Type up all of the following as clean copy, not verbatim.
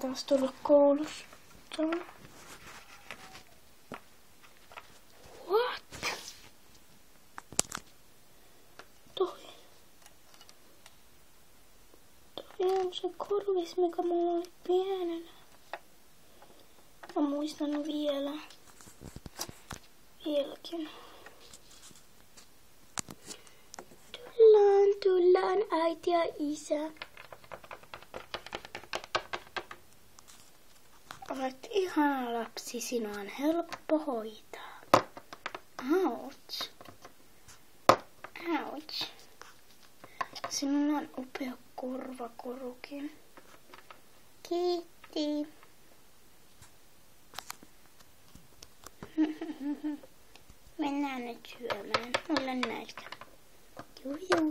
taas tulla koulussa. What? Toi on se korvis, mikä mulla oli pienenä. Mä muistan vieläkin. Tullaan äiti ja isä. Olet ihana lapsi, sinua on helppo hoitaa. Ouch. Sinulla on upea korvakorukin. Kiitti. Mennään nyt syömään. Mulla on nälkä. Juu.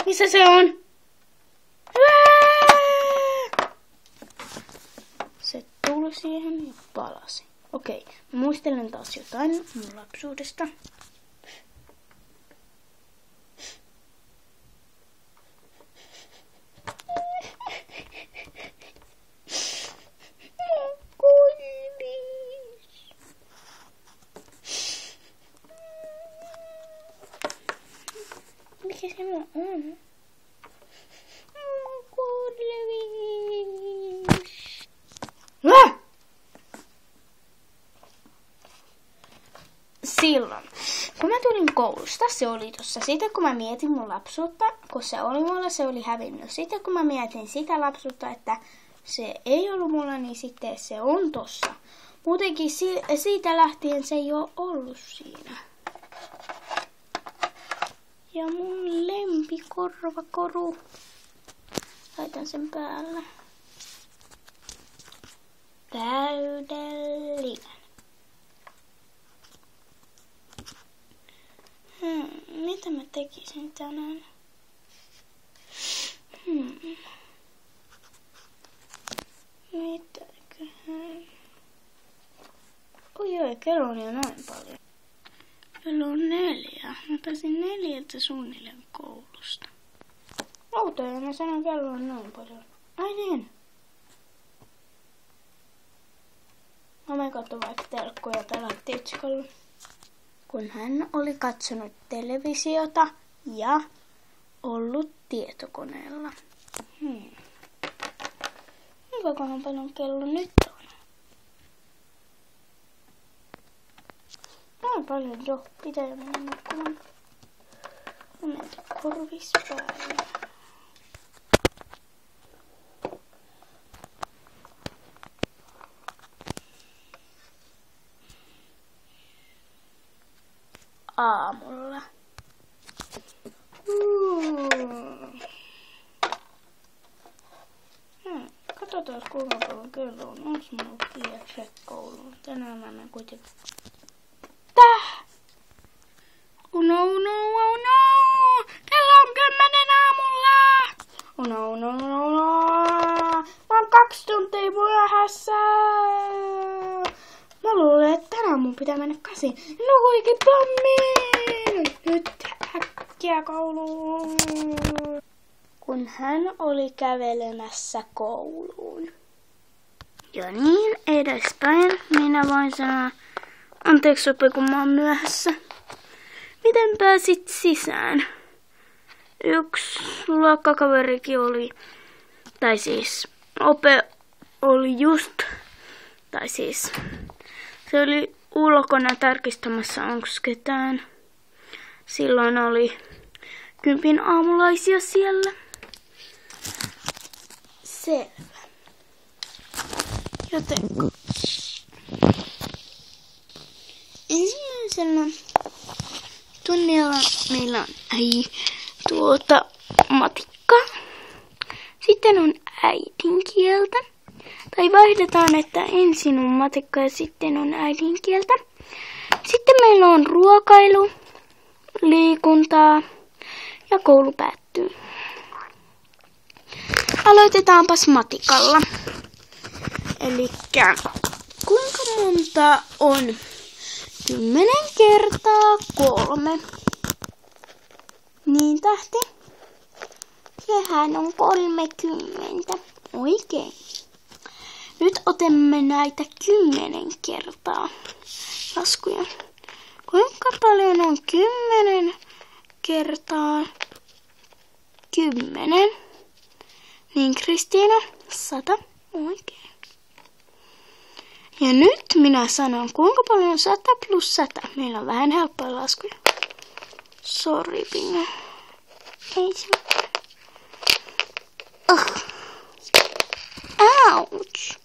Missä se on? Se tuli siihen ja palasi. Okei, muistelen taas jotain mun lapsuudesta. Mikä se on? Silloin, kun mä tulin koulusta, se oli tossa. Sitten kun mä mietin mun lapsuutta, kun se oli mulla, se oli hävinnyt. Sitten kun mä mietin sitä lapsuutta, että se ei ollut mulla, niin sitten se on tossa. Muutenkin siitä lähtien se ei ole ollut siinä. Ja mun lempikorvakoru. Laitan sen päälle. Täydellinen. Mitä mä tekisin tänään? Mitäköhän? Oi, kello on jo noin paljon. Kello on 4. Mä pääsin 4 suunnilleen koulusta. Outoja, mä sanon kello on noin paljon. Ai niin. Mä menen katsomaan vaikka telkkoja tällä titskalla. Kun hän oli katsonut televisiota ja ollut tietokoneella. Kuinkahan paljon kello nyt on? Noin paljon jo. Pitää mennä nukkumaan. Mä menen korvis päälle. Aamulla. Katsotaan kuinka paljon kello on. Onks mulla kiireet kouluun? Tänään mä menen kuitenkin. Täh! Oh no. Kello on 10 aamulla! Oh no. Mä oon 2 tuntia myöhässä! Mä luulen, että tänään mun pitää mennä 8. Nukuikin pommiin! Nyt äkkiä kouluun! Kun hän oli kävelemässä kouluun. Ja niin edespäin minä voin sanoa, anteeksi Sope, kun mä oon myöhässä. Miten pääsit sisään? Yksi luokkakaverikin oli, tai siis Ope oli just, tai siis se oli ulkona tarkistamassa, onko ketään. Silloin oli 10 aamulaisia siellä. Selvä. Joten ensimmäisellä tunnilla meillä on matikka. Sitten on äidinkieltä. Tai vaihdetaan, että ensin on matikka ja sitten on äidinkieltä. Sitten meillä on ruokailu, liikuntaa ja koulu päättyy. Aloitetaanpas matikalla. Elikkä kuinka monta on 10 kertaa 3? Niin tähti. Sehän on 30. Oikein. Nyt otamme näitä 10 kertaa laskuja. Kuinka paljon on 10 kertaa 10? Niin Kristiina, 100. Oikein. Ja nyt minä sanon, kuinka paljon on 100 plus 100. Meillä on vähän helppoja laskuja. Sori, Pinga. Ei se. Ouch.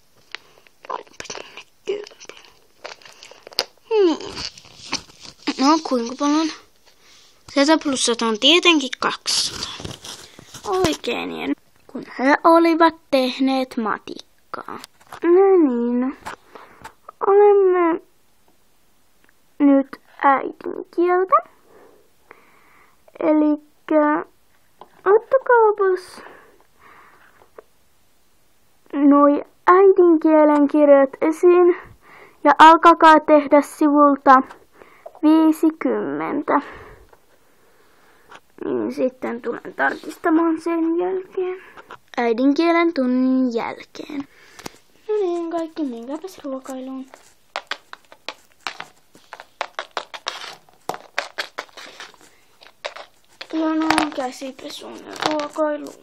Niin. No, kuinka paljon? 100 plus 100 on tietenkin 200. Oikein, ja kun he olivat tehneet matikkaa. No niin. Olemme nyt äidinkieltä. Elikkä ottakaapas noi äidinkielen kirjat esiin ja alkakaa tehdä sivulta 50. Niin sitten tulen tarkistamaan sen jälkeen. Äidinkielen tunnin jälkeen. No niin, kaikki menkääpäs ruokailuun. Ja no käsipesuun ja ruokailuun.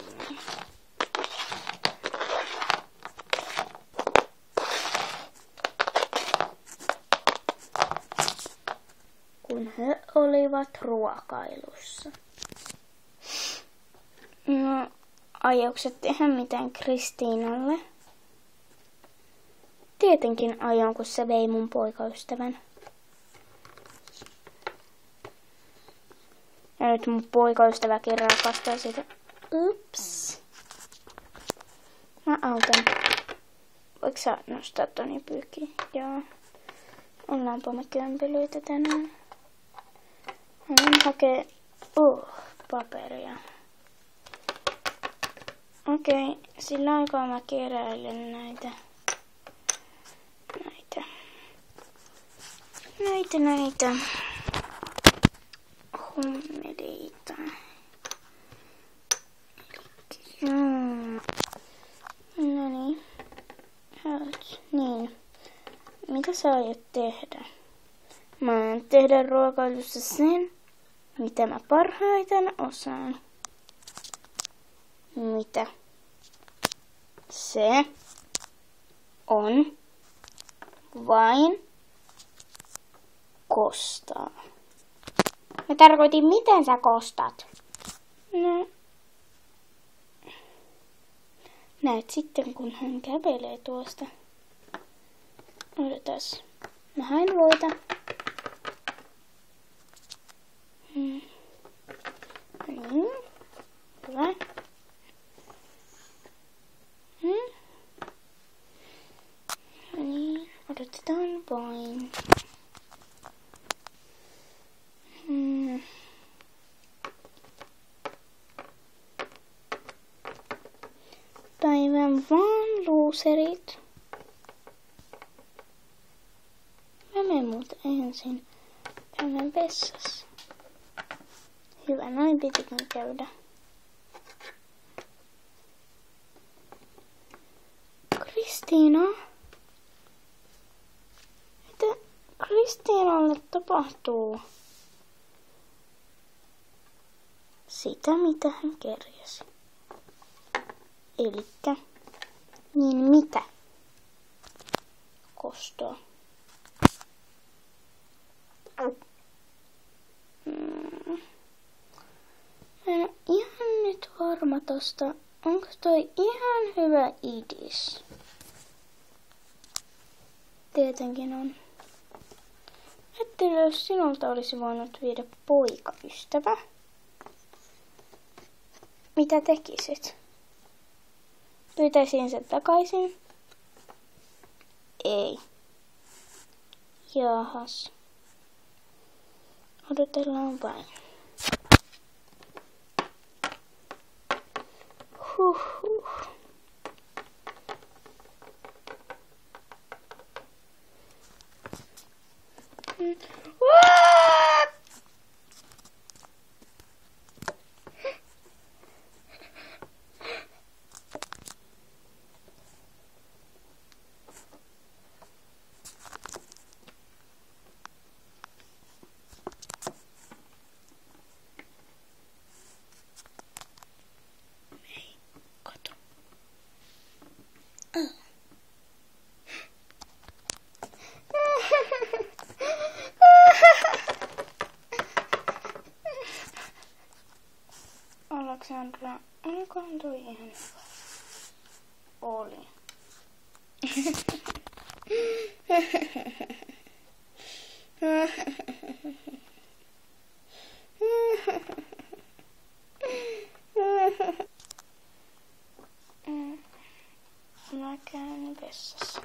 Kun he olivat ruokailussa. No, aiotko tehdä mitään Kristiinalle? Tietenkin aion, kun se vei mun poikaystävän. Ja nyt mun poikaystäväkin rakastaa sitä. Ups. Mä autan. Voitko sä nostaa Toni pyykkiin? Joo. Ollaanpa me kömpelöitä tänään. Mä menen hakee paperia. Okei, sillä aikaa mä keräilen näitä hommeleita. No niin. Niin. Mitä sä aiot tehdä? Mä aion tehdä ruokailussa sen, mitä mä parhaiten osaan. Mitä? Se on vain kostaa. Mä tarkoitin, miten sä kostat? No. Näet sitten, kun hän kävelee tuosta. Odotas. Mä hain voita. Niin. Hyvä. Niin. Odotetaan vain. Päivän vaan luuserit. Mä menen muuten ensin käymään vessassa. Hyvä, noin pitikin käydä. Kristiina? Mitä Kristiinalle tapahtuu? Sitä, mitä hän kerjäsi. Elikkä, niin mitä? Kostoa. Mä en ole ihan nyt varma tosta. Onko toi ihan hyvä idis? Tietenkin on. Ajattelin, jos sinulta olisi voinut viedä poikaystävä. Mitä tekisit? Pyytäisin sen takaisin? Ei. Jahas. Odotellaan vain. Huhhuh. Olikohan toi ihan hyvä? Oli. Mä käyn vessassa.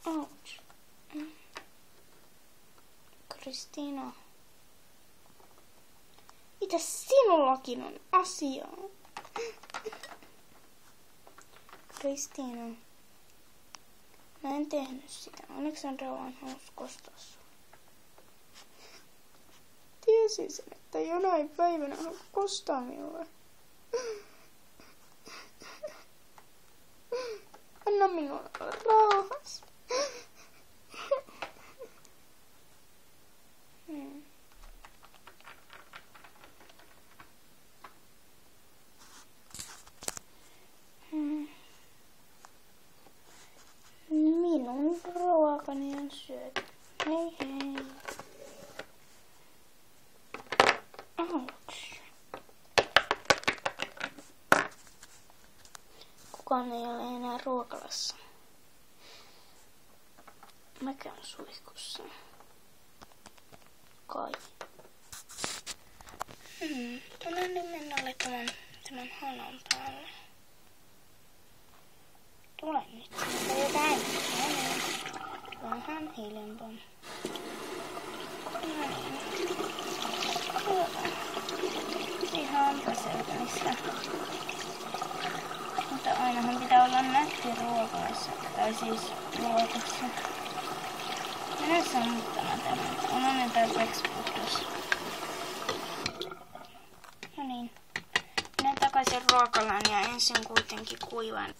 Ouch. Kristiina. Mitä sinullakin on asiaa? Kristiina. Mä en tehnyt sitä. Aleksandra vaan halusi kostaa sua. Tiesin sen, että jonain päivänä hän kostaa minulle. Anna minulle olla rauhassa. Minun ruokani on syöty. Hei hei. Ouch. Kukaan ei ole enää ruokalassa. Mä käyn suihkussa. Kai. Tulen nyt mennä tämän hanan päälle. Tule nyt. Mutta jotain. Vähän hiljempaa. Ihan taseltamista. Mutta ainahan pitää olla nätti ruokalassa. Tai siis ruokassa. Minä sammuttana tämän. On ne tarpeeksi puhdas. No niin. Menen takaisin ruokalaan ja ensin kuitenkin kuivan.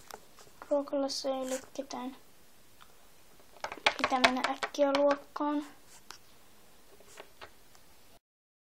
Ruokalassa ei ole ketään. Pitää mennä äkkiä luokkaan.